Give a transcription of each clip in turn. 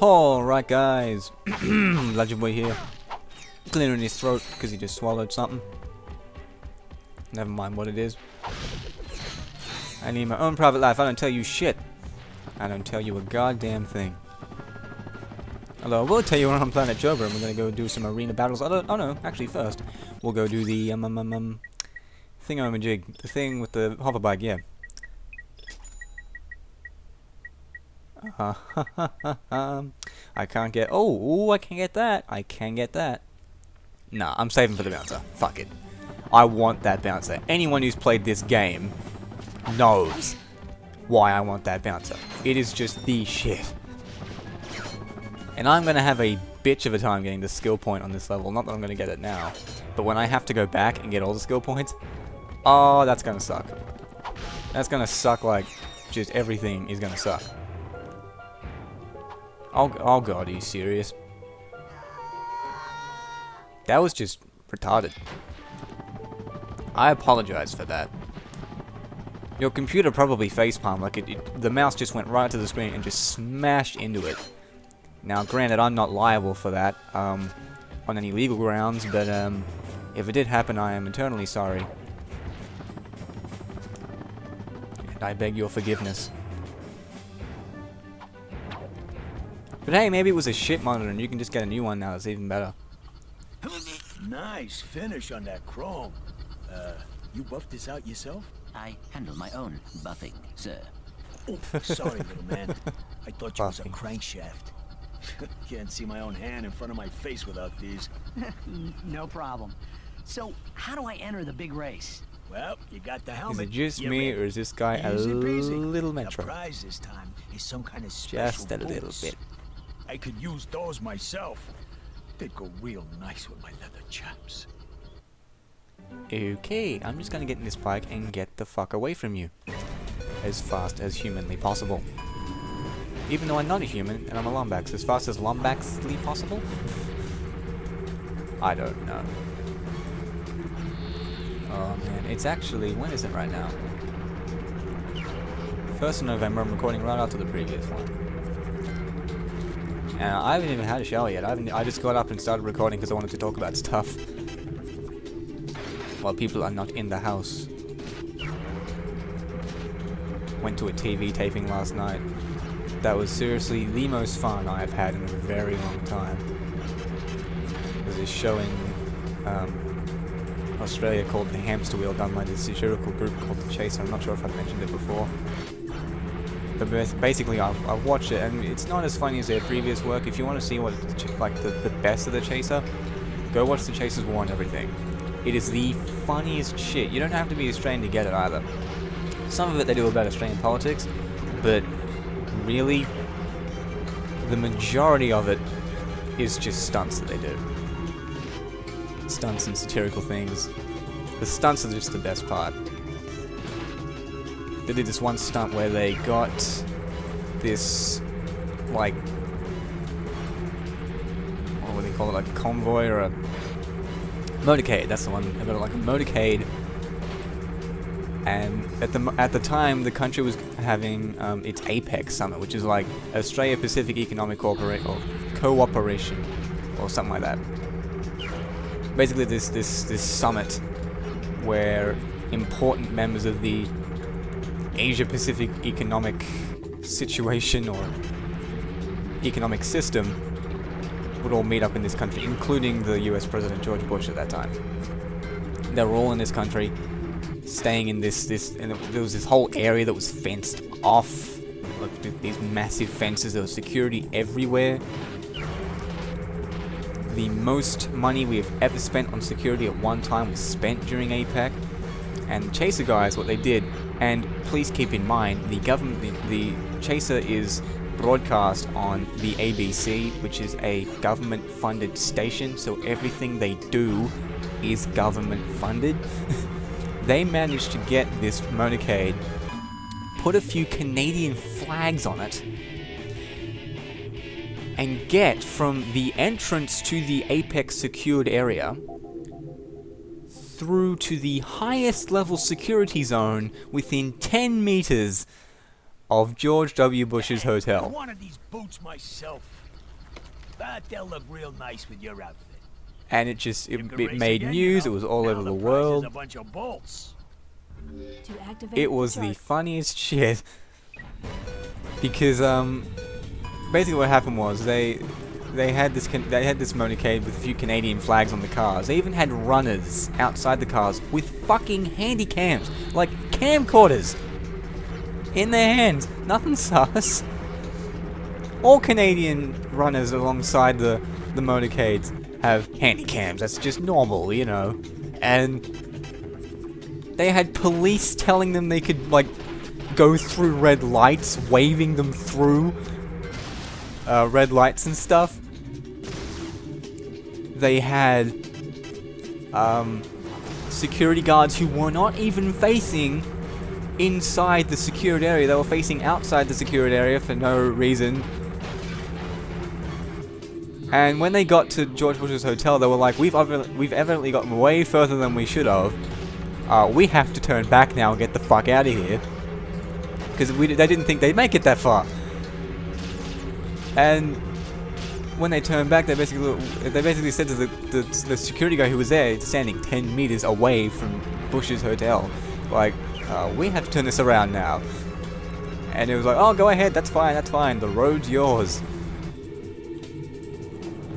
Alright guys, Legend Boy here, clearing his throat because he just swallowed something. Never mind what it is. I need my own private life, I don't tell you shit. I don't tell you a goddamn thing. Although I will tell you we're on Planet Joba and we're gonna go do some arena battles. Oh no, actually first, we'll go do the thingamajig, the thing with the hover bike, yeah. I can't get. Oh, I can get that. I can get that. Nah, I'm saving for the bouncer. Fuck it. I want that bouncer. Anyone who's played this game knows why I want that bouncer. It is just the shit. And I'm gonna have a bitch of a time getting the skill point on this level. Not that I'm gonna get it now, but when I have to go back and get all the skill points, oh, that's gonna suck. That's gonna suck like just everything is gonna suck. Oh god, are you serious? That was just retarded. I apologize for that. Your computer probably facepalmed, like the mouse just went right to the screen and just smashed into it. Now granted, I'm not liable for that, on any legal grounds, but if it did happen, I am eternally sorry. And I beg your forgiveness. But hey, maybe it was a shit monitor and you can just get a new one now that's even better. Nice finish on that chrome. You buffed this out yourself? I handle my own buffing, sir. Oh, sorry, little man. I thought you was a crankshaft. Can't see my own hand in front of my face without these. No problem. So, how do I enter the big race? Well, you got the helmet. Is it just me, or is this guy a little metro? The prize this time is some kind of special Just a little bit. I could use those myself. They'd go real nice with my leather chaps. Okay, I'm just gonna get in this bike and get the fuck away from you. As fast as humanly possible. Even though I'm not a human, and I'm a Lombax. As fast as Lombaxly possible? I don't know. Oh man, it's actually, when is it right now? 1st of November, I'm recording right after the previous one. And I haven't even had a shower yet. I just got up and started recording because I wanted to talk about stuff. While people are not in the house. Went to a TV taping last night. That was seriously the most fun I've had in a very long time. There's this show in Australia called The Hamster Wheel, done by this satirical group called The Chaser. I'm not sure if I've mentioned it before. But basically, I've watched it, and it's not as funny as their previous work. If you want to see what like the best of The Chaser, go watch The Chaser's War and Everything. It is the funniest shit. You don't have to be Australian to get it either. Some of it they do about Australian politics, but really, the majority of it is just stunts that they do. Stunts and satirical things. The stunts are just the best part. They did this one stunt where they got this, like, what would they call it, like a convoy or a motorcade, that's the one. They got like a motorcade, and at the time the country was having its Apex summit, which is like Australia Pacific Economic Cooperation or something like that. Basically, this summit where important members of the Asia Pacific economic situation or economic system would all meet up in this country, including the US President George Bush at that time. They were all in this country, staying in this, and there was this whole area that was fenced off, like these massive fences. There was security everywhere. The most money we have ever spent on security at one time was spent during APEC. And the Chaser guys, what they did, and please keep in mind, the Chaser is broadcast on the ABC, which is a government-funded station, so everything they do is government-funded. They managed to get this motorcade, put a few Canadian flags on it, and get from the entrance to the Apex secured area through to the highest level security zone within 10 meters of George W. Bush's hotel. I wanted these boots myself. They'll look real nice with your outfit. And it just, If the it race made again, news, you it know, was all now over the prize is world. a bunch of bolts. To activate It was the charge. funniest shit. Because, basically what happened was, they had this motorcade with a few Canadian flags on the cars. They even had runners outside the cars with fucking handy cams, like camcorders, in their hands. Nothing sus. All Canadian runners alongside the motorcades have handy cams. That's just normal, you know. And they had police telling them they could, like, go through red lights, waving them through red lights and stuff. They had security guards who were not even facing inside the secured area. They were facing outside the secured area for no reason. And when they got to George Bush's hotel, they were like, we've evidently gotten way further than we should have. We have to turn back now and get the fuck out of here. Because they didn't think they'd make it that far. And when they turned back, they basically said to the security guy who was there, standing 10 meters away from Bush's hotel, like, we have to turn this around now. And it was like, oh, go ahead, that's fine, the road's yours.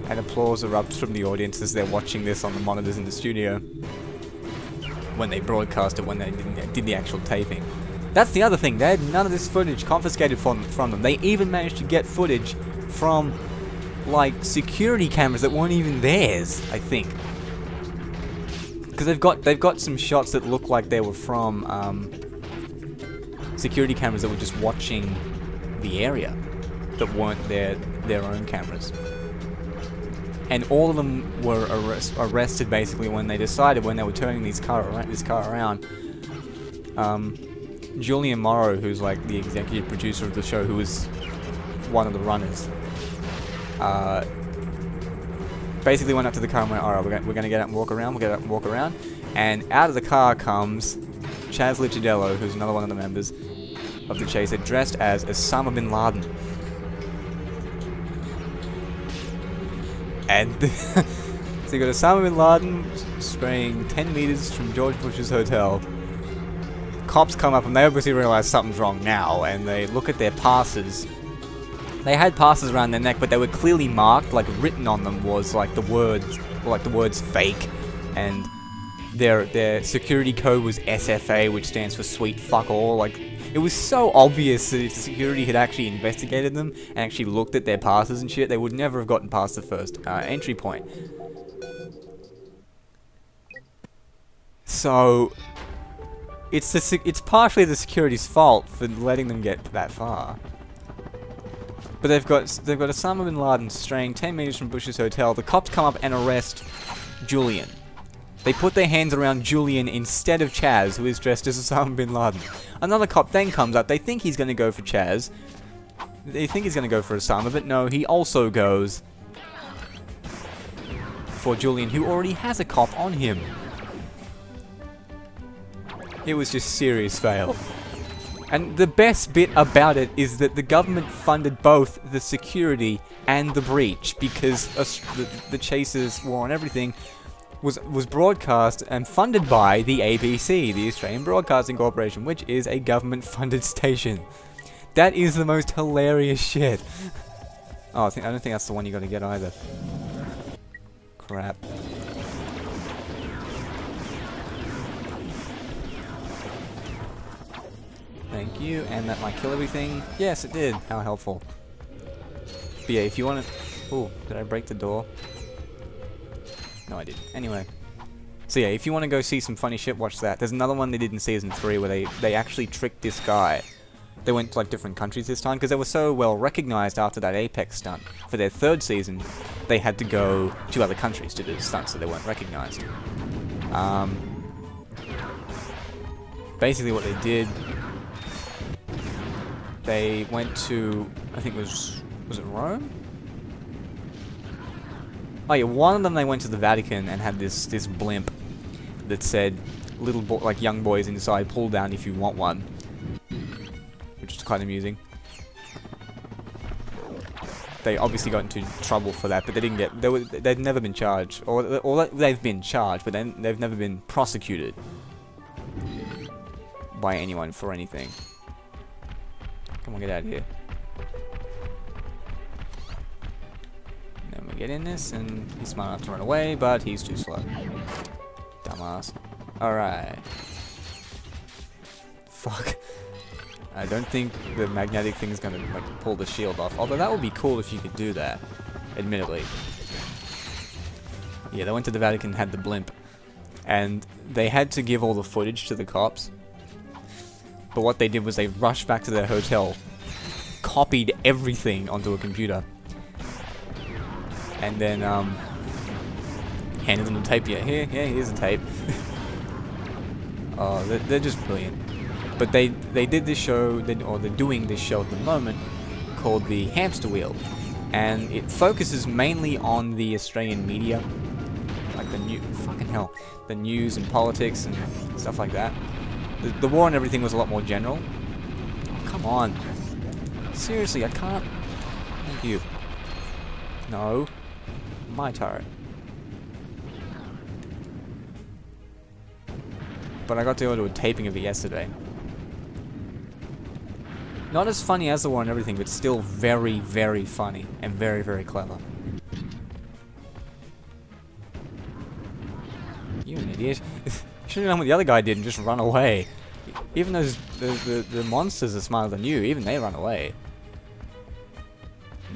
And applause erupts from the audience as they're watching this on the monitors in the studio. When they broadcast it, when they did the actual taping. That's the other thing, they had none of this footage confiscated from them. They even managed to get footage from, like, security cameras that weren't even theirs, I think. Because they've got some shots that look like they were from security cameras that were just watching the area, that weren't their own cameras. And all of them were arrested basically when they decided, when they were turning this car around. Julian Morrow, who's like the executive producer of the show, who was one of the runners, basically went up to the car and went, alright, we're gonna get up and walk around, and out of the car comes Chaz Licciardello, who's another one of the members of the Chaser, dressed as Osama bin Laden. And so you got Osama bin Laden spraying 10 meters from George Bush's hotel. Cops come up and they obviously realize something's wrong now, and they look at their passes. They had passes around their neck, but they were clearly marked, like written on them was like the words fake, and their security code was SFA, which stands for sweet fuck all. Like, it was so obvious that if the security had actually investigated them and actually looked at their passes and shit, they would never have gotten past the first entry point. So it's partially the security's fault for letting them get that far. But they've got Osama bin Laden straying 10 meters from Bush's hotel. The cops come up and arrest Julian. They put their hands around Julian instead of Chaz, who is dressed as Osama bin Laden. Another cop then comes up. They think he's going to go for Chaz. They think he's going to go for Osama, but no, he also goes for Julian, who already has a cop on him. It was just serious fail. And the best bit about it is that the government funded both the security and the breach, because the Chasers War and everything was broadcast and funded by the ABC, the Australian Broadcasting Corporation, which is a government-funded station. That is the most hilarious shit. Oh, I don't think that's the one you gotta get either. Crap. Thank you, and that might kill everything. Yes, it did. How helpful. But yeah, if you want to... Ooh, did I break the door? No, I didn't. Anyway. So yeah, if you want to go see some funny shit, watch that. There's another one they did in Season 3 where they actually tricked this guy. They went to like different countries this time because they were so well recognized after that Apex stunt. For their third season, they had to go to other countries to do the stunt so they weren't recognized. Basically what they did, they went to, I think was it Rome? Oh yeah, one of them they went to the Vatican and had this blimp that said, like young boys inside, pull down if you want one. Which is quite amusing. they obviously got into trouble for that, but they didn't get. They'd never been charged, or they've been charged, but then they've never been prosecuted by anyone for anything. Come on, get out of here. And then we get in this, and he's smart enough to run away, but he's too slow. Dumbass. Alright. Fuck. I don't think the magnetic thing is gonna like pull the shield off. Although that would be cool if you could do that. Admittedly. Yeah, they went to the Vatican and had the blimp. And they had to give all the footage to the cops. But what they did was they rushed back to their hotel, copied everything onto a computer, and then handed them the tape. Yeah, here's the tape. Oh, they're just brilliant. But they did this show, or they're doing this show at the moment, called the Hamster Wheel, and it focuses mainly on the Australian media, like the the news and politics and stuff like that. The war and everything was a lot more general. Oh, come on. Seriously, I can't. Thank you. No. My turret. But I got to go to a taping of it yesterday. Not as funny as the war and everything, but still very, very funny. And very, very clever. You an idiot. Should have done what the other guy did and just run away. Even those the monsters are smarter than you, even they run away.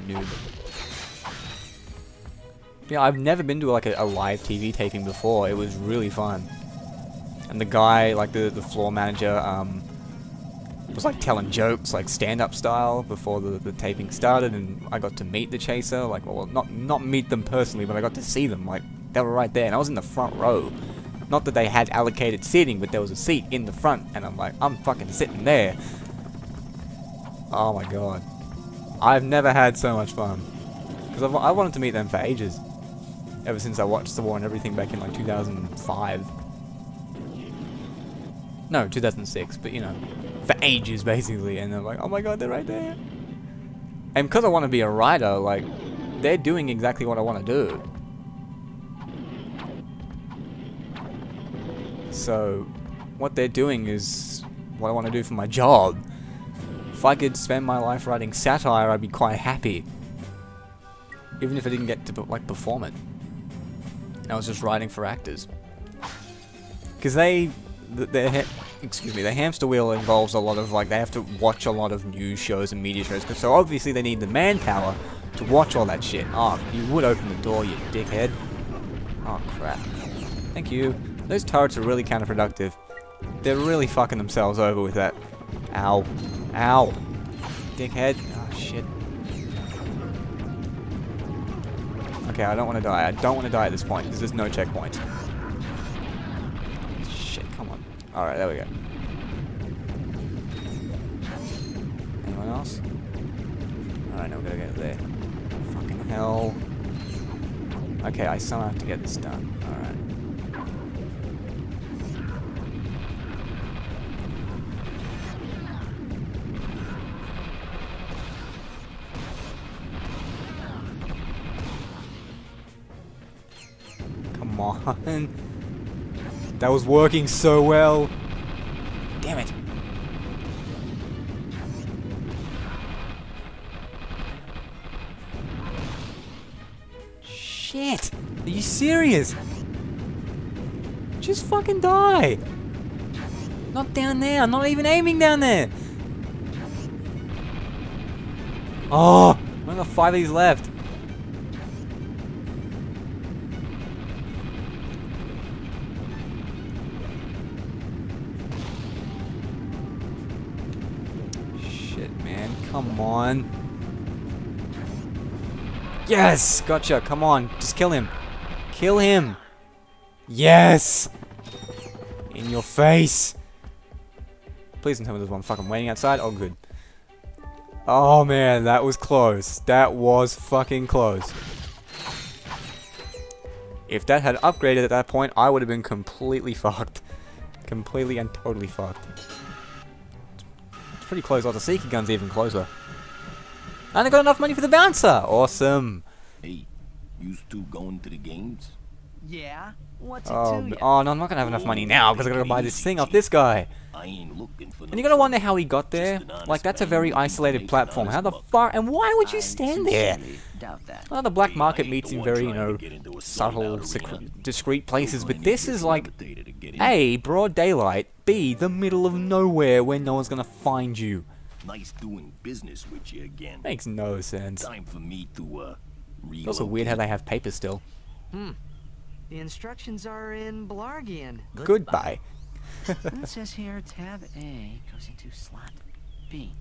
Noob. Yeah, I've never been to like a live TV taping before. It was really fun. And the guy, like the floor manager, was like telling jokes, like stand-up style, before the taping started, and I got to meet the chaser. Like, well, not meet them personally, but I got to see them. Like, they were right there, and I was in the front row. Not that they had allocated seating, but there was a seat in the front, and I'm like, I'm fucking sitting there. Oh my god. I've never had so much fun. Because I wanted to meet them for ages. Ever since I watched the war and everything back in like 2005. No, 2006, but you know, for ages basically, and I'm like, oh my god, they're right there. And because I want to be a writer, like, they're doing exactly what I want to do. So, what they're doing is what I want to do for my job. If I could spend my life writing satire, I'd be quite happy. Even if I didn't get to like perform it. I was just writing for actors. Because the hamster wheel involves a lot of like, they have to watch a lot of news shows and media shows. So obviously they need the manpower to watch all that shit. Oh, you would open the door, you dickhead. Oh crap. Thank you. Those turrets are really counterproductive. They're really fucking themselves over with that. Ow. Ow. Dickhead. Oh, shit. Okay, I don't want to die. I don't want to die at this point, because there's no checkpoint. Shit, come on. Alright, there we go. Anyone else? Alright, now we gotta get there. Fucking hell. Okay, I somehow have to get this done. Alright. Come on. That was working so well. Damn it. Shit. Are you serious? Just fucking die. Not down there. I'm not even aiming down there. Oh, I've only got 5 of these left. Man, come on. Yes! Gotcha, come on. Just kill him. Kill him. Yes! In your face. Please don't tell me there's one fucking waiting outside. Oh, good. Oh, man, that was close. That was fucking close. If that had upgraded at that point, I would have been completely fucked. Completely and totally fucked. Pretty close. Oh, the Seeker gun's even closer. And I got enough money for the bouncer. Awesome. Hey, you two going to the games? Yeah? What's it Oh, to you? oh no, I'm not gonna have enough money now because I gotta buy this thing off this guy. I ain't looking for And you gotta wonder how he got there. Like, that's a very isolated platform. How the fuck? And why would you stand there? Doubt that. Well, the black market meets in very, you know, subtle, discreet places, but this is like, A, broad daylight, B, the middle of nowhere where no one's gonna find you. Nice doing business with you again. Makes no sense. Time for me to It's also weird how they have paper still. The instructions are in Blargian. Goodbye. It says here, tab A goes into slot B.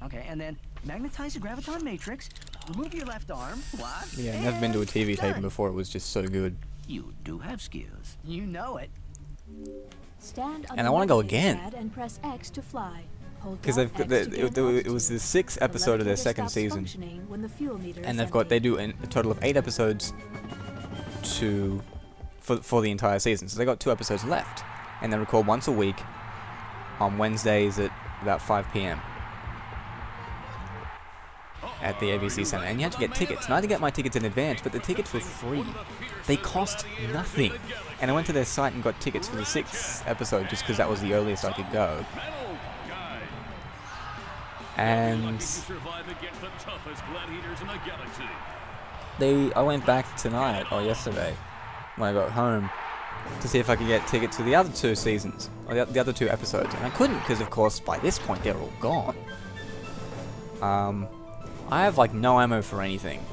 Okay, and then magnetize the graviton matrix, remove your left arm, what? Yeah, I've never been to a TV taping done. before. It was just so good. You do have skills. You know it. Stand on And the I wanna go navigator again. pad and press X to fly. Hold Because down they've X to gain it was the altitude. 6th The episode of their levitator second stops season, functioning when the fuel meter and is they've got empty. they do a total of 8 episodes for the entire season. So they got 2 episodes left, and they record once a week on Wednesdays at about 5 p.m. at the ABC Center. And you had to get tickets. And I had to get my tickets in advance, but the tickets were free. They cost nothing. And I went to their site and got tickets for the 6th episode just because that was the earliest I could go. And I went back tonight, or yesterday, when I got home, to see if I could get tickets for the other 2 seasons, or the other 2 episodes, and I couldn't, because of course, by this point, they're all gone. I have, like, no ammo for anything.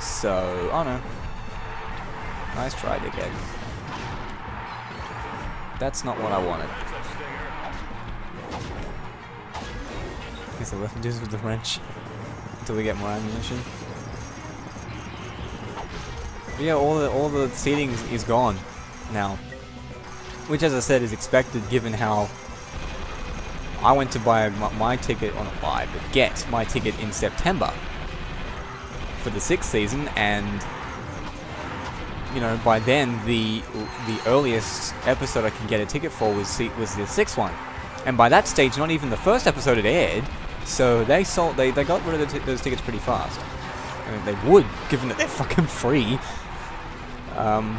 So, oh no. Nice try, dickhead. That's not what I wanted. Guess I left to do this with the wrench until we get more ammunition. But yeah, all the seating is gone now, which, as I said, is expected given how I went to buy my ticket, or not buy, but get my ticket in September for the 6th season, and you know, by then the earliest episode I could get a ticket for was the 6th one, and by that stage, not even the first episode had aired. So they got rid of those tickets pretty fast. I mean, they would, given that they're fucking free. And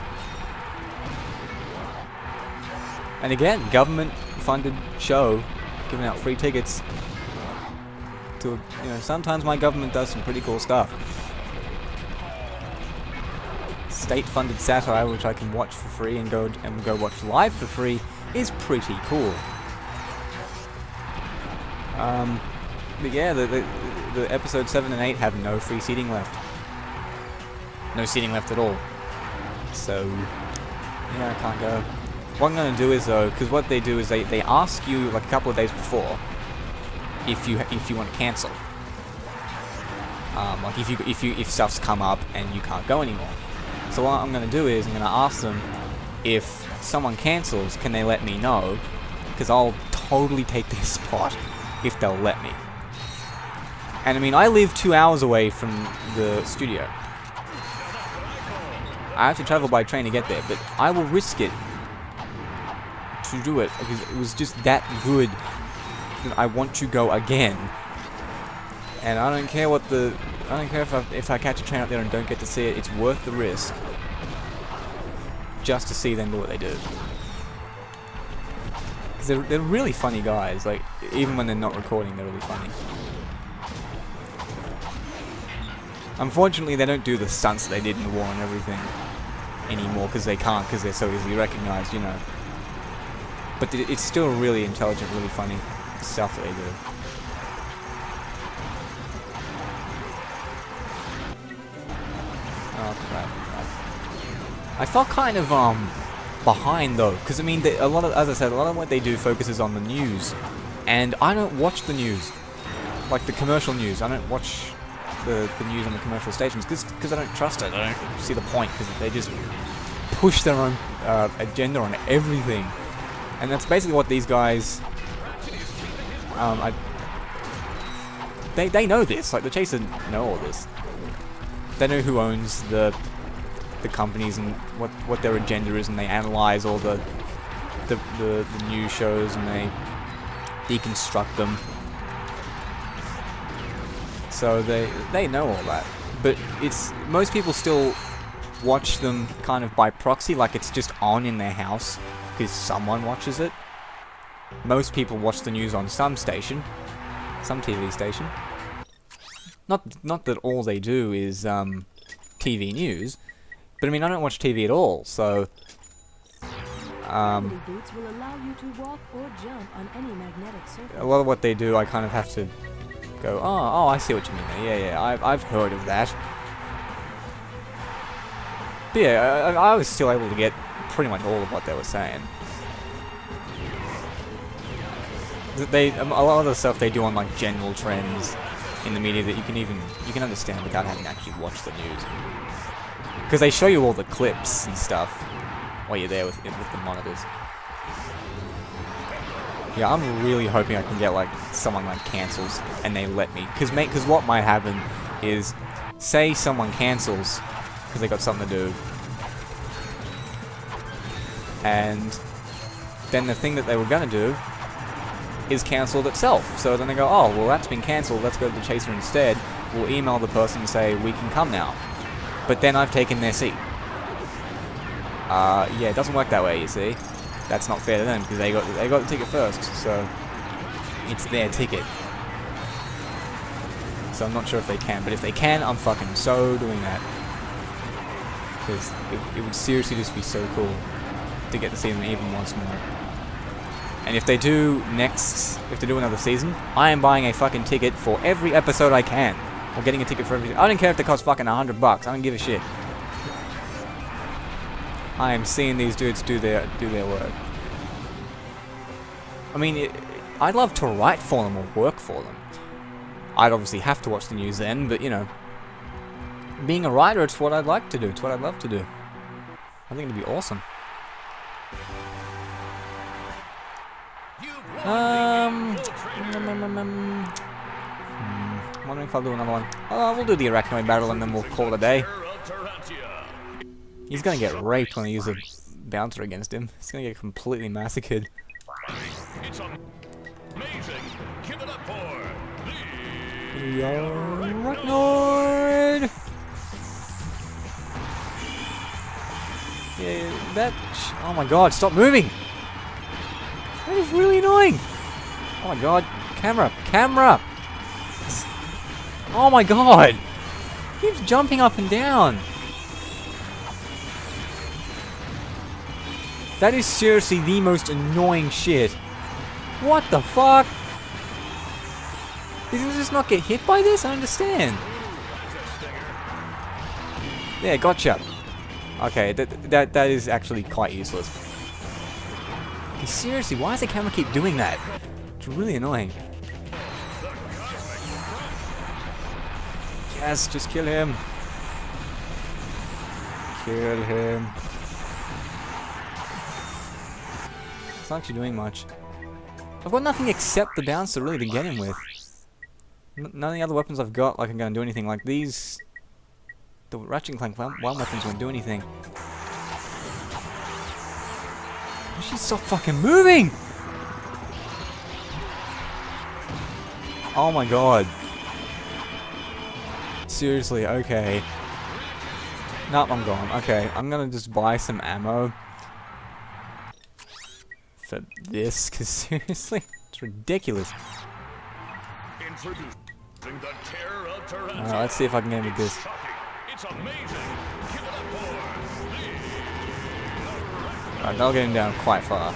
again, government-funded show, giving out free tickets to, you know, sometimes my government does some pretty cool stuff. State-funded satire, which I can watch for free and go watch live for free, is pretty cool. But yeah, the episode 7 and 8 have no free seating left. No seating left at all. So, yeah, I can't go. What I'm going to do is, though, because what they do is they ask you, like, a couple of days before if you want to cancel. Like, if stuff's come up and you can't go anymore. So what I'm going to do is I'm going to ask them if someone cancels, can they let me know? Because I'll totally take their spot if they'll let me. And I mean, I live 2 hours away from the studio. I have to travel by train to get there, but I will risk it to do it because it was just that good that I want to go again. And I don't care if I catch a train up there and don't get to see it. It's worth the risk just to see them do what they do. Because they're really funny guys. Like, even when they're not recording, they're really funny. Unfortunately, they don't do the stunts that they did in the war and everything anymore, because they can't, because they're so easily recognized, you know. But it's still really intelligent, really funny stuff that they do. Oh crap! I felt kind of behind though, because I mean, as I said, a lot of what they do focuses on the news, and I don't watch the news, like the commercial news. I don't watch the news on the commercial stations because I don't trust it. I don't see the point, because they just push their own agenda on everything, and that's basically what these guys. They know this. Like, the Chasers know all this. They know who owns the companies and what their agenda is, and they analyze all the news shows and they deconstruct them. So they know all that. But it's most people still watch them kind of by proxy, like it's just on in their house because someone watches it. Most people watch the news on some station, some TV station. Not that all they do is TV news, but I mean I don't watch TV at all, so Gravity boots will allow you to walk or jump on any magnetic surface. a lot of what they do I kind of have to go, oh, I see what you mean there. Yeah, I've heard of that. But yeah, I was still able to get pretty much all of what they were saying. A lot of the stuff they do on like general trends in the media that you can understand without having to actually watch the news. Because they show you all the clips and stuff while you're there with the monitors. Yeah, I'm really hoping I can get like someone like cancels and they let me. Because what might happen is, say someone cancels because they got something to do, and then the thing that they were gonna do is cancelled itself. So then they go, oh, well that's been cancelled, let's go to the chaser instead. We'll email the person and say, we can come now. But then I've taken their seat. Yeah, it doesn't work that way, you see. That's not fair to them, because they got the ticket first, so it's their ticket. So I'm not sure if they can, but if they can, I'm fucking so doing that. Because it would seriously just be so cool to get to see them even once more. And if they do another season, I am buying a fucking ticket for every episode I can. Or getting a ticket for every. I don't care if they cost fucking $100. I don't give a shit. I am seeing these dudes do their work. I mean, I'd love to write for them or work for them. I'd obviously have to watch the news then, but you know, being a writer, it's what I'd like to do. It's what I'd love to do. I think it'd be awesome. Wondering if I'll do another one. We'll do the Arachnoid battle and then we'll call it a day. He's gonna get raped when I use a bouncer against him. He's gonna get completely massacred. It's amazing. Give it up for the Arachnoid! Yeah, that. Oh my god, stop moving! That is really annoying! Oh my god, camera! Camera! Oh my god! He keeps jumping up and down! That is seriously the most annoying shit. What the fuck? Does he just not get hit by this? I don't understand. Yeah, gotcha. Okay, that is actually quite useless. Okay, seriously, why does the camera keep doing that? It's really annoying. Yes, just kill him. Kill him. It's not actually doing much. I've got nothing except the bouncer really to get him with. None of the other weapons I've got like I'm gonna do anything. Like these, the Ratchet Clank one weapons won't do anything. She's stop fucking moving! Oh my god. Seriously, okay. Nope, I'm gone. Okay, I'm gonna just buy some ammo for this, because seriously, it's ridiculous. Alright, let's see if I can get him with this. Alright, that'll get him down quite far.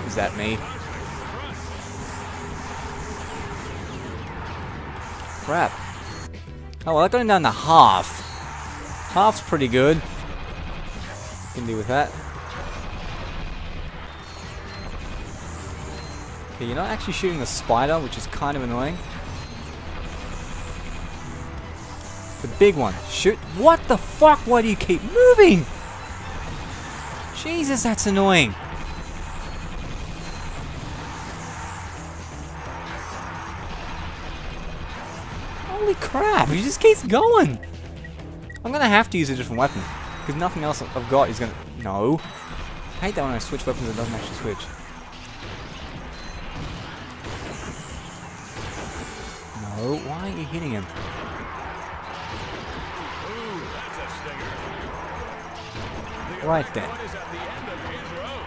Is that me? Crap. Oh well, that got him down to half. Half's pretty good. Can deal with that. Okay, you're not actually shooting the spider, which is kind of annoying. The big one. Shoot. What the fuck? Why do you keep moving? Jesus, that's annoying. Holy crap, he just keeps going. I'm gonna have to use a different weapon. Because nothing else I've got is gonna... No. I hate that when I switch weapons it doesn't actually switch. No, why are you hitting him? Ooh, that's a stinger. The Right then. Arachnophobic is at the end of his rope.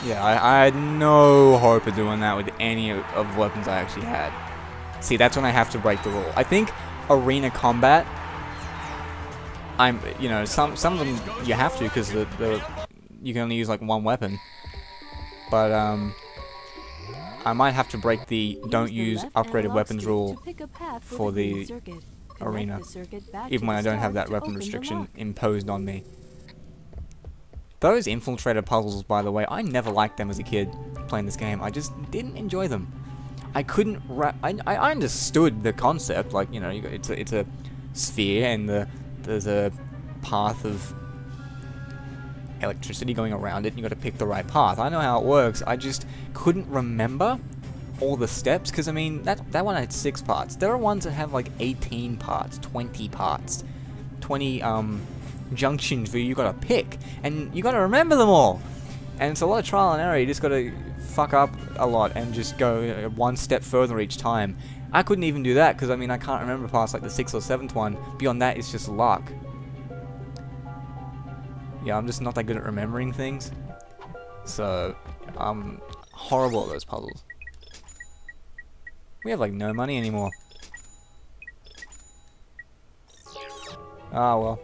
Yeah, I had no hope of doing that with any of the weapons I actually had. See, that's when I have to break the rule. I think arena combat, you know, some of them you have to because you can only use like one weapon. But I might have to break the don't use upgraded weapons rule for the arena, even when I don't have that weapon restriction imposed on me. Those infiltrator puzzles, by the way, I never liked them as a kid playing this game. I just didn't enjoy them. I couldn't I understood the concept, like, you know, it's a sphere and there's a path of electricity going around it, and you got to pick the right path. I know how it works. I just couldn't remember all the steps, because I mean that one had 6 parts. There are ones that have like 18 parts, 20 parts, 20 junctions where you got to pick, and you got to remember them all. And it's a lot of trial and error. You just got to fuck up a lot and just go one step further each time. I couldn't even do that because I mean I can't remember past like the 6th or 7th one. Beyond that, it's just luck. Yeah, I'm just not that good at remembering things. So, I'm horrible at those puzzles. We have like no money anymore. Ah, well.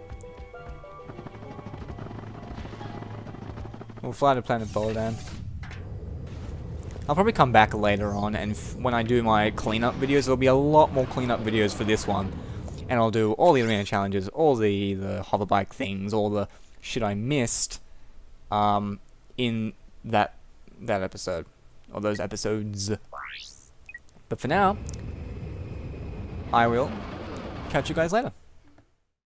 We'll fly to Planet Joba. I'll probably come back later on, and when I do my cleanup videos, there'll be a lot more cleanup videos for this one. And I'll do all the arena challenges, all the hoverbike things, all the shit I missed in that episode, or those episodes. But for now, I will catch you guys later.